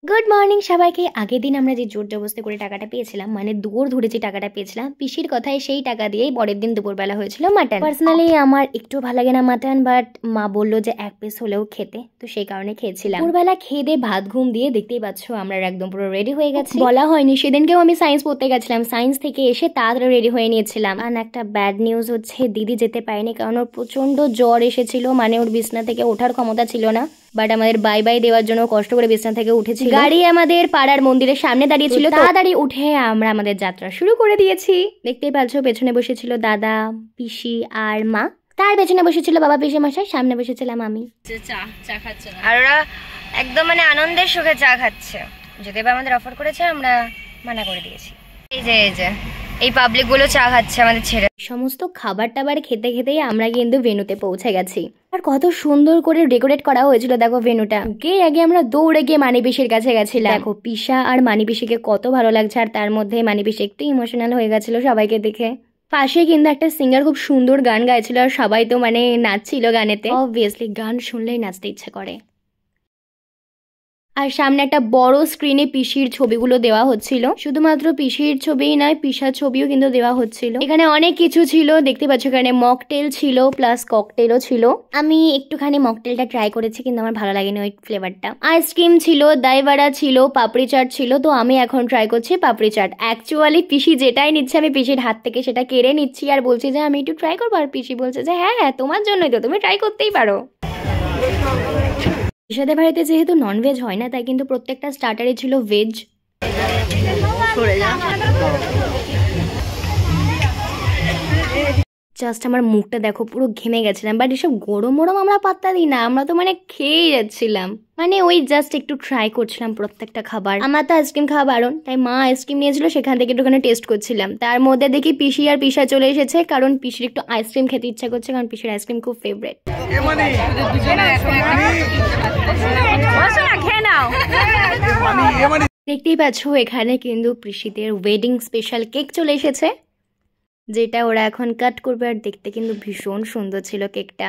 Good morning সবাইকে। আগের দিন আমরা যে জোর জবরদস্তি করে টাকাটা পেয়েছিলাম, মানে দৌড় ধরে যে টাকাটা পেয়েছিলাম, পিসির কথায় সেই টাকা দিয়েই পরের দিন দুপুরবেলা হয়েছিল মাটন। পার্সোনালি আমার একটু ভালো লাগে না মাটন, বাট মা বললো যে এক পিস হলেও খেতে, তো সেই কারণে খেয়েছিলাম। দুপুরবেলা খেয়ে দিয়ে ভাত ঘুম দিয়ে দেখতেই পাচ্ছ আমরা একদম পুরো রেডি হয়ে গেছি। বলা হয়নি সেদিনকেও আমি সায়েন্স পড়তে গেছিলাম, সায়েন্স থেকে এসে তাড়াতাড়ি রেডি হয়ে নিয়েছিলাম। আর একটা ব্যাড নিউজ হচ্ছে দিদি যেতে পারেনি, কারণ ওর প্রচন্ড জ্বর এসেছিল, মানে ওর বিছনা থেকে ওঠার ক্ষমতা ছিল না। বাট আমাদের বাই বাই দেওয়ার জন্য কষ্ট করে বিছনা থেকে উঠেছি। গাড়ি আমাদের পাড়ার মন্দিরের সামনে দাঁড়িয়ে ছিল, তাড়াতাড়ি উঠে আমরা আমাদের যাত্রা শুরু করে দিয়েছি। দেখতেই পাচ্ছ পেছনে বসেছিল দাদা, পিসি আর মা। তার পেছনে বসেছিল বাবা পিসি মশাই, সামনে বসেছিলাম আমি। চা খাচ্ছে আর ওরা একদম মানে আনন্দের সুখে চা খাচ্ছে। যদি বা আমাদের অফার করেছে, আমরা মানা করে দিয়েছি। এই যে এই পাবলিক গুলো চা খাচ্ছে আমাদের ছেড়ে। সমস্ত খাবার টাবার খেতে খেতেই আমরা কিন্তু ভেনুতে পৌঁছে গেছি। আর কত সুন্দর করে ডেকোরেট করা হয়েছিল দেখো ভেনুটা। আগে আমরা দৌড়ে গিয়ে মানিপিসির কাছে গেছিলাম। দেখো পিসা আর মানিপিসিকে কত ভালো লাগছে, আর তার মধ্যে মানিপিসি একটু ইমোশনাল হয়ে গেছিল সবাইকে দেখে। পাশে কিন্তু একটা সিঙ্গার খুব সুন্দর গান গাইছিল, আর সবাই তো মানে নাচছিল গানেতে। অবভিয়াসলি গান শুনলেই নাচতে ইচ্ছে করে। আর সামনে একটা বড় স্ক্রিনে পিসির ছবিগুলো দেওয়া হচ্ছিল। শুধুমাত্র পিসির ছবিই নয়, পিসার ছবিও কিন্তু দেওয়া হচ্ছিল। এখানে অনেক কিছু ছিল, দেখতে পাচ্ছ এখানে মকটেল ছিল, প্লাস ককটেলও ছিল। আমি একটুখানি মকটেলটা ট্রাই করেছি, কিন্তু আমার ভালো লাগেনি ওই ফ্লেভারটা। আইসক্রিম ছিল, দই বড়া ছিল, পাপড়ি চাট ছিল। তো আমি এখন ট্রাই করছি পাপড়ি চাট। অ্যাকচুয়ালি পিসি যেটাই নিচ্ছে আমি পিসির হাত থেকে সেটা কেড়ে নিচ্ছি, আর বলছি যে আমি একটু ট্রাই করবো। আর পিসি বলছে যে হ্যাঁ হ্যাঁ তোমার জন্যই তো, তুমি ট্রাই করতেই পারো। পিসাদের বাড়িতে যেহেতু ননভেজ হয় না, তাই কিন্তু প্রত্যেকটা স্টার্টারই ছিল ভেজ। জাস্ট আমার মুখটা দেখো, পুরো ঘেমে গেছিলাম। বাট এসব গরম গরম আমরা পাত্তা দিই না, আমরা তো মানে খেয়েই যাচ্ছিলাম। মানে ওই জাস্ট একটু ট্রাই করছিলাম প্রত্যেকটা খাবার। আমার তো আইসক্রিম খাওয়া বারণ, তাই মা আইসক্রিম নিয়েছিল, সেখান থেকে একটুখানি টেস্ট করছিলাম। তার মধ্যে দেখি পিসি আর পিসা চলে এসেছে, কারণ পিসির একটু আইসক্রিম খেতে ইচ্ছা করছে, কারণ পিসির আইসক্রিম খুব ফেভারিট। দেখতেই পাচ্ছ এখানে কিন্তু পিসিদের ওয়েডিং স্পেশাল কেক চলে এসেছে, যেটা ওরা এখন কাট করবে। আর দেখতে কিন্তু ভীষণ সুন্দর ছিল কেকটা।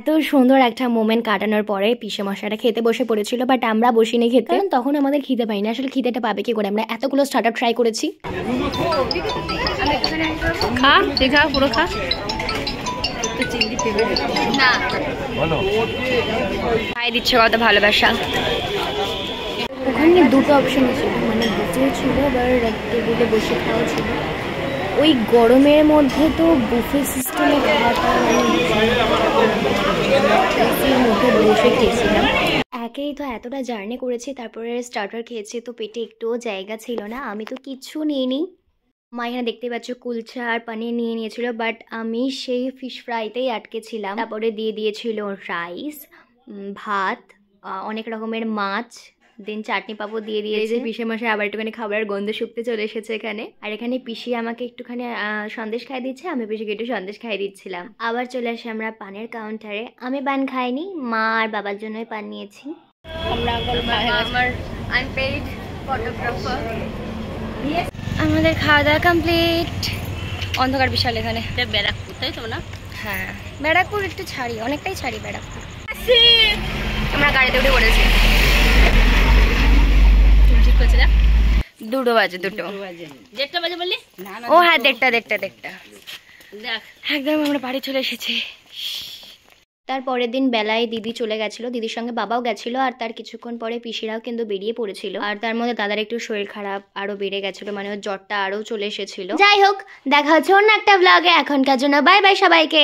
এত সুন্দর একটা মোমেন্ট কাটানোর পরে পিসে মশাইটা খেতে বসে পড়েছিল, বাট আমরা বসিনি খেতে, কারণ তখন আমাদের খিদে পাইনি। আসলে খিদেটা পাবে কি করে, আমরা এতগুলো স্টার্টার ট্রাই করেছি। খা দেখা পুরো খা। খাই দিচ্ছে কত ভালোবাসা। ওখানে দুটো অপশন ছিল, মানে বুফে ছিল, আবার টেবিলে বসে খাওয়া ছিল। ওই গরমের মধ্যে তো বুফে সিস্টেমে খাওয়াটা মধ্যে বসে খেয়েছিলাম। একেই তো এতটা জার্নি করেছি, তারপরে স্টার্টার খেয়েছি, তো পেটে একটুও জায়গা ছিল না। আমি তো কিচ্ছু নিইনি। মা এখানে দেখতে পাচ্ছ কুলচা আর পানির নিয়ে নিয়েছিল, বাট আমি সেই ফিশ ফ্রাইতেই আটকে ছিলাম। তারপরে দিয়ে দিয়েছিল রাইস, ভাত, অনেক রকমের মাছ, দেন চাটনি পাপড় দিয়ে দিয়েছে। পিসে মশাই আবার একটুখানি খাবারের গন্ধ শুকতে চলে এসেছে এখানে। আর এখানে পিসি আমাকে একটুখানি সন্দেশ খাই দিচ্ছে, আমি পিসিকে একটু সন্দেশ খাই দিচ্ছিলাম। আবার চলে আসি আমরা পানের কাউন্টারে। আমি পান খাইনি, মা আর বাবার জন্যই পান নিয়েছি। আমাদের খাওয়া দাওয়া কমপ্লিট। অন্ধকার বিশাল এখানে। ব্যারাকপুর তাই তো না? হ্যাঁ ব্যারাকপুর একটু ছাড়ি, অনেকটাই ছাড়ি ব্যারাকপুর। আমরা গাড়িতে উঠে পড়েছি। দুটো বাজে, দুটো 1:30 বাজে বললি? ও হ্যাঁ 1:30 একদম আমরা বাড়ি চলে এসেছি। তার পরের দিন বেলায় দিদি চলে গেছিল, দিদির সঙ্গে বাবাও গেছিল, আর তার কিছুক্ষণ পরে পিসিরাও কিন্তু বেরিয়ে পড়েছিল। আর তার মধ্যে দাদার একটু শরীর খারাপ আরো বেড়ে গেছিল, মানে ওর জ্বরটা আরো চলে এসেছিল। যাই হোক, দেখা হচ্ছে অন্য একটা ব্লগে। এখনকার জন্য বাই বাই সবাইকে।